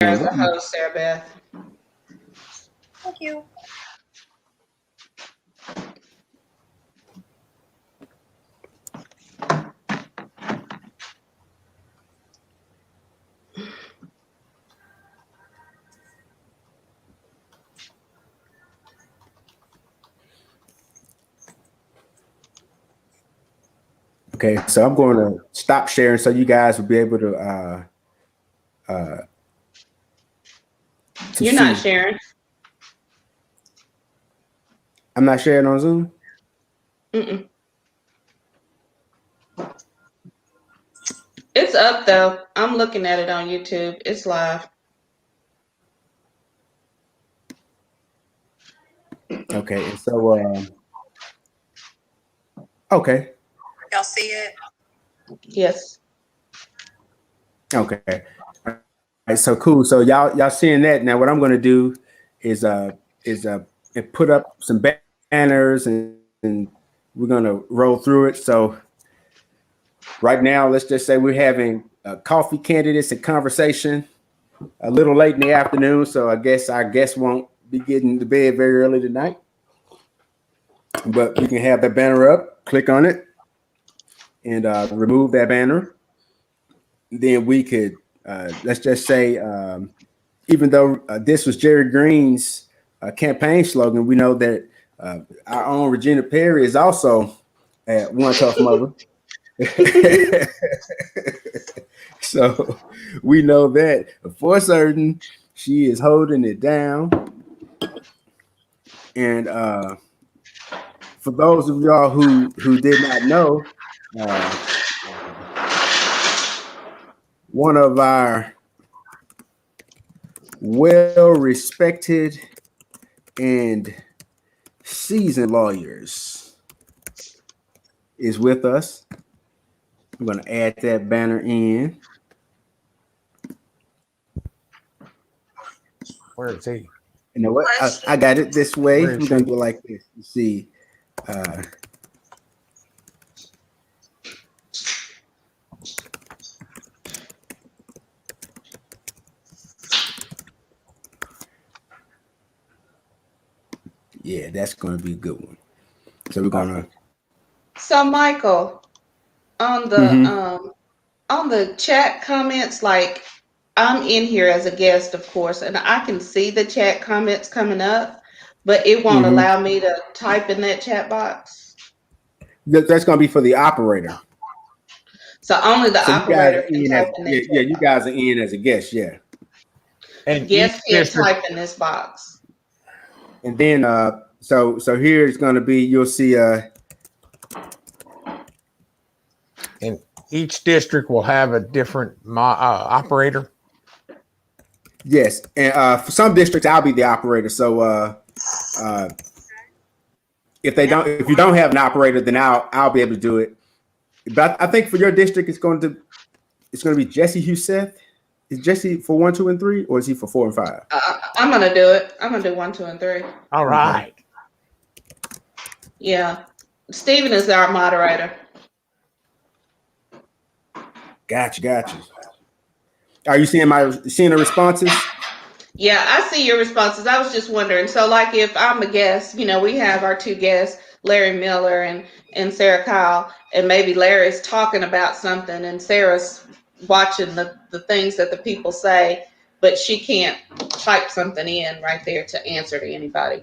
As a host, Sarah Beth. Thank you. Okay, so I'm going to stop sharing so you guys will be able to You're see. not sharing. I'm not sharing on Zoom. Mm-mm. It's up though. I'm looking at it on YouTube. It's live. Okay, and so okay, Y'all see it? Yes. okay. All right, so cool. So y'all seeing that now? What I'm going to do is put up some banners and we're going to roll through it. So right now, let's just say we're having coffee candidates and conversation a little late in the afternoon. So I guess our guests won't be getting to bed very early tonight. But we can have that banner up, click on it, and remove that banner. Then we could, let's just say, even though this was Jerry Green's campaign slogan, we know that our own Regina Perry is also at One Tough Mother. So we know that for certain she is holding it down. And for those of y'all who did not know, one of our well-respected and seasoned lawyers is with us. I'm going to add that banner in. Where is he? You know what? I got it this way. We're going to go like this. You see, yeah, that's going to be a good one. So we're going to. So Michael, on the chat comments, like I'm in here as a guest, of course, and I can see the chat comments coming up, but it won't allow me to type in that chat box. That's going to be for the operator. So only the operator can type in that. Yeah, you guys are in as a guest, yeah. And guest can't type in this box. And then so here it's going to be, you'll see and each district will have a different operator. Yes, and for some districts I'll be the operator. So if you don't have an operator, then I'll be able to do it. But I think for your district it's going to be Jesse Huseth. Is Jesse for 1, 2, and 3, or is he for 4 and 5? I'm gonna do it. I'm gonna do 1, 2, and 3. All right. Yeah, Stephen is our moderator. Gotcha. Are you seeing the responses? Yeah, I see your responses. I was just wondering. So, like, if I'm a guest, we have our 2 guests, Larry Miller and Sarah Kyle, and maybe Larry's talking about something and Sarah's watching the things that the people say, but she can't type something in right there to answer to anybody.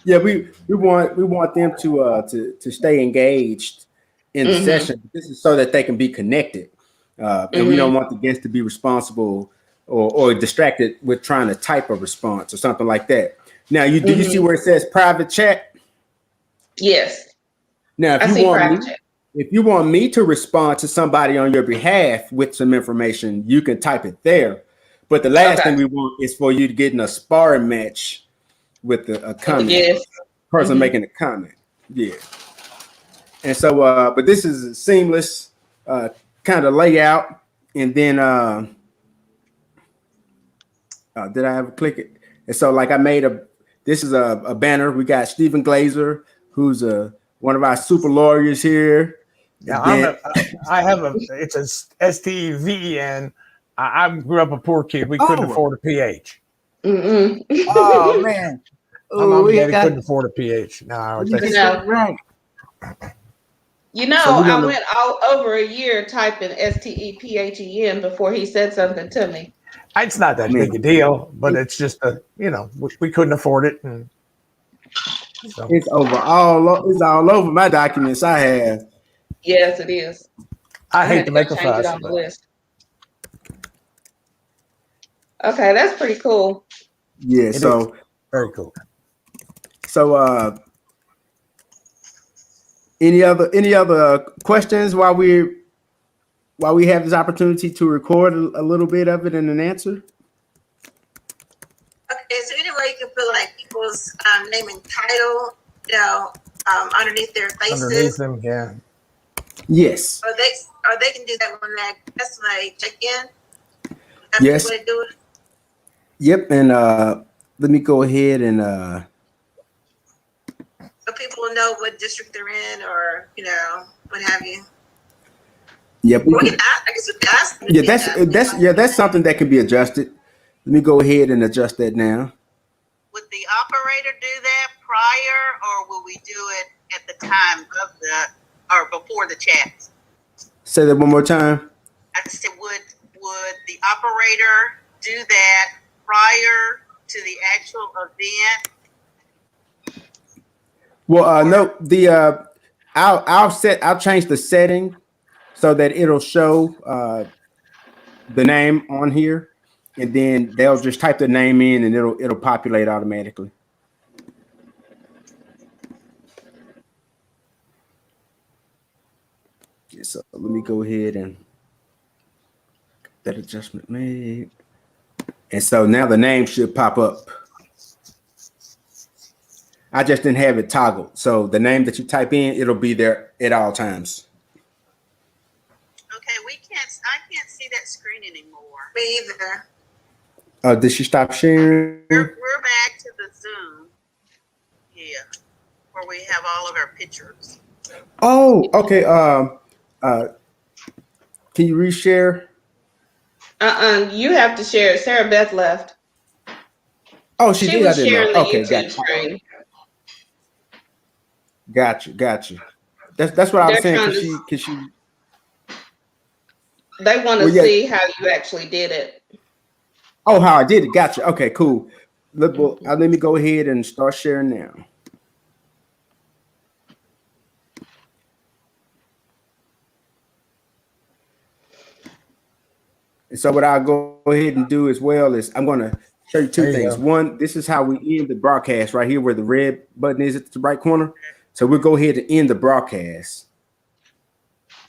Yeah, we want them to stay engaged in the session. This is so that they can be connected, and we don't want the guests to be responsible or distracted with trying to type a response or something like that. Now, do you see where it says private chat? Yes. Now, if you want me to respond to somebody on your behalf with some information, you can type it there. But the last thing we want is for you to get in a sparring match with a comment, person making a comment. Yeah. And so, but this is a seamless kind of layout. And then, did I ever click it? And so, like, this is a banner. We got Stephen Glazer, who's one of our super lawyers here. Yeah, it's a STVN. I grew up a poor kid. We couldn't Oh. afford a PH. Mm-mm. Oh man. My mom we and daddy got- couldn't afford a PH. No, you that's, No. right. You know, So we're I gonna- went all over a year typing STEPHEN before he said something to me. it's not that Man. big a deal, but it's just we couldn't afford it. And so It's it's all over my documents I have. Yes, it is. I had hate to go make a change it fuss. on the but list. Okay, that's pretty cool. Yeah, It so Very cool. any other questions while we have this opportunity to record a little bit of it and an answer? Okay, is there any way you can put like people's name and title, underneath their faces? Underneath them, yeah. Yes. Or they can do that when they check in? That's Yes. the way to do it? Yep, and let me go ahead and So people will know what district they're in or, what have you. yep. I guess we can ask them to do that. That's something that can be adjusted. Let me go ahead and adjust that now. Would the operator do that prior, or will we do it at the time of or before the chat? Say that one more time. I said, would the operator do that prior to the actual event? Well, no, I'll change the setting so that it'll show the name on here, and then they'll just type the name in, and it'll populate automatically. Yeah, so let me go ahead and get that adjustment made, and so now the name should pop up. I just didn't have it toggled, so the name that you type in, it'll be there at all times. Okay, I can't see that screen anymore. Me either. Did she stop sharing? We're back to the Zoom. Yeah, where we have all of our pictures. Oh, okay. Can you reshare? You have to share it. Sarah Beth left. Oh, she did. I was didn't sharing know. the Okay, YouTube screen. got you. That's what I was They're saying. trying Cause she. They want to Well, yeah. see how you actually did it. Oh, how I did it. Gotcha. Okay, cool. Let me go ahead and start sharing now. And so what I'll go ahead and do as well is I'm going to show you two There you things. go. One, this is how we end the broadcast right here where the red button is at the right corner. So we'll go ahead and end the broadcast.